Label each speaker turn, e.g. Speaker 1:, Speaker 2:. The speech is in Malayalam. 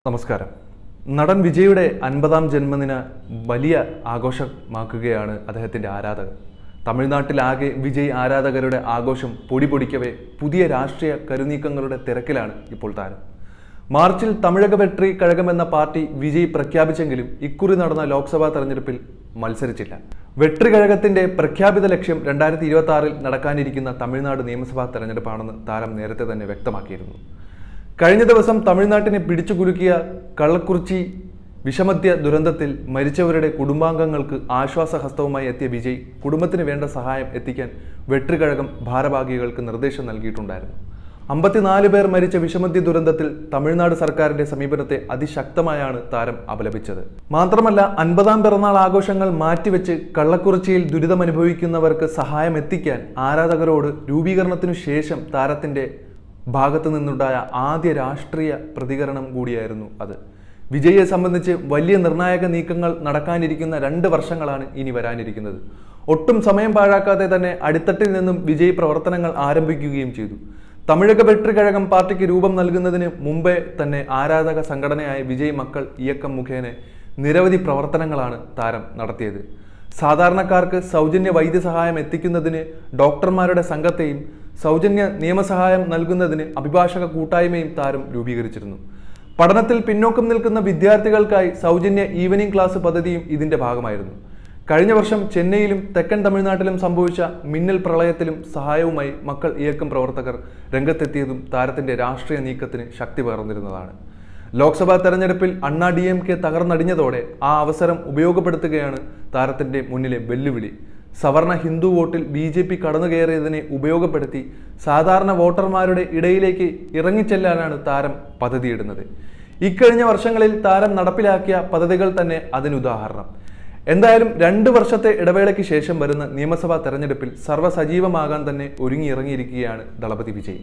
Speaker 1: നമസ്കാരം. നടൻ വിജയുടെ 50-ാം ജന്മദിന വലിയ ആഘോഷമാക്കുകയാണ് അദ്ദേഹത്തിൻ്റെ ആരാധകർ. തമിഴ്നാട്ടിലാകെ വിജയ് ആരാധകരുടെ ആഘോഷം പൊടിപൊടിക്കവേ പുതിയ രാഷ്ട്രീയ കരുനീക്കങ്ങളുടെ തിരക്കിലാണ് ഇപ്പോൾ താരം. മാർച്ചിൽ തമിഴക വെട്രി കഴകം എന്ന പാർട്ടി വിജയ് പ്രഖ്യാപിച്ചെങ്കിലും ഇക്കുറി നടന്ന ലോക്സഭാ തെരഞ്ഞെടുപ്പിൽ മത്സരിച്ചില്ല. വെട്രി കഴകത്തിന്റെ പ്രഖ്യാപിത ലക്ഷ്യം 2026-ൽ നടക്കാനിരിക്കുന്ന തമിഴ്നാട് നിയമസഭാ തെരഞ്ഞെടുപ്പാണെന്ന് താരം നേരത്തെ തന്നെ വ്യക്തമാക്കിയിരുന്നു. കഴിഞ്ഞ ദിവസം തമിഴ്നാട്ടിനെ പിടിച്ചുകുലുക്കിയ കള്ളക്കുറിച്ചി വിഷമദ്യ ദുരന്തത്തിൽ മരിച്ചവരുടെ കുടുംബാംഗങ്ങൾക്ക് ആശ്വാസഹസ്തവുമായി എത്തിയ വിജയ് കുടുംബത്തിന് വേണ്ട സഹായം എത്തിക്കാൻ വെട്രി കഴകം ഭാരവാഹികൾക്ക് നിർദ്ദേശം നൽകിയിട്ടുണ്ടായിരുന്നു. 54 പേർ മരിച്ച വിഷമദ്യ ദുരന്തത്തിൽ തമിഴ്നാട് സർക്കാരിന്റെ സമീപനത്തെ അതിശക്തമായാണ് താരം അപലപിച്ചത്. മാത്രമല്ല 50-ാം പിറന്നാൾ ആഘോഷങ്ങൾ മാറ്റിവെച്ച് കള്ളക്കുറിച്ചിയിൽ ദുരിതമനുഭവിക്കുന്നവർക്ക് സഹായം എത്തിക്കാൻ ആരാധകരോട് രൂപീകരണത്തിനു ശേഷം താരത്തിന്റെ ഭാഗത്തു നിന്നുണ്ടായ ആദ്യ രാഷ്ട്രീയ പ്രതികരണം കൂടിയായിരുന്നു അത്. വിജയെ സംബന്ധിച്ച് വലിയ നിർണായക നീക്കങ്ങൾ നടക്കാനിരിക്കുന്ന 2 വർഷങ്ങളാണ് ഇനി വരാനിരിക്കുന്നത്. ഒട്ടും സമയം പാഴാക്കാതെ തന്നെ അടിത്തട്ടിൽ നിന്നും വിജയ് പ്രവർത്തനങ്ങൾ ആരംഭിക്കുകയും ചെയ്തു. തമിഴക വെട്രി കഴകം പാർട്ടിക്ക് രൂപം നൽകുന്നതിന് മുമ്പേ തന്നെ ആരാധക സംഘടനയായ വിജയ് മക്കൾ ഇയക്കം മുഖേന നിരവധി പ്രവർത്തനങ്ങളാണ് താരം നടത്തിയത്. സാധാരണക്കാർക്ക് സൗജന്യ വൈദ്യസഹായം എത്തിക്കുന്നതിന് ഡോക്ടർമാരുടെ സംഘത്തെയും സൗജന്യ നിയമസഹായം നൽകുന്നതിന് അഭിഭാഷക കൂട്ടായ്മയും താരം രൂപീകരിച്ചിരുന്നു. പഠനത്തിൽ പിന്നോക്കം നിൽക്കുന്ന വിദ്യാർത്ഥികൾക്കായി സൗജന്യ ഈവനിംഗ് ക്ലാസ് പദ്ധതിയും ഇതിന്റെ ഭാഗമായിരുന്നു. കഴിഞ്ഞ വർഷം ചെന്നൈയിലും തെക്കൻ തമിഴ്നാട്ടിലും സംഭവിച്ച മിന്നൽ പ്രളയത്തിലും സഹായവുമായി മക്കൾ ഇയക്കം പ്രവർത്തകർ രംഗത്തെത്തിയതും താരത്തിന്റെ രാഷ്ട്രീയ നീക്കത്തിന് ശക്തി പകർന്നിരുന്നതാണ്. ലോക്സഭാ തെരഞ്ഞെടുപ്പിൽ അണ്ണാ DMK തകർന്നടിഞ്ഞതോടെ ആ അവസരം ഉപയോഗപ്പെടുത്തുകയാണ് താരത്തിന്റെ മുന്നിലെ വെല്ലുവിളി. സവർണ ഹിന്ദു വോട്ടിൽ BJP കടന്നുകയറിയതിനെ ഉപയോഗപ്പെടുത്തി സാധാരണ വോട്ടർമാരുടെ ഇടയിലേക്ക് ഇറങ്ങിച്ചെല്ലാനാണ് താരം പദ്ധതിയിടുന്നത്. ഇക്കഴിഞ്ഞ വർഷങ്ങളിൽ താരം നടപ്പിലാക്കിയ പദ്ധതികൾ തന്നെ അതിനുദാഹരണം. എന്തായാലും 2 വർഷത്തെ ഇടവേളയ്ക്ക് ശേഷം വരുന്ന നിയമസഭാ തെരഞ്ഞെടുപ്പിൽ സർവ്വസജീവമാകാൻ തന്നെ ഒരുങ്ങിയിറങ്ങിയിരിക്കുകയാണ് ദളപതി വിജയ്.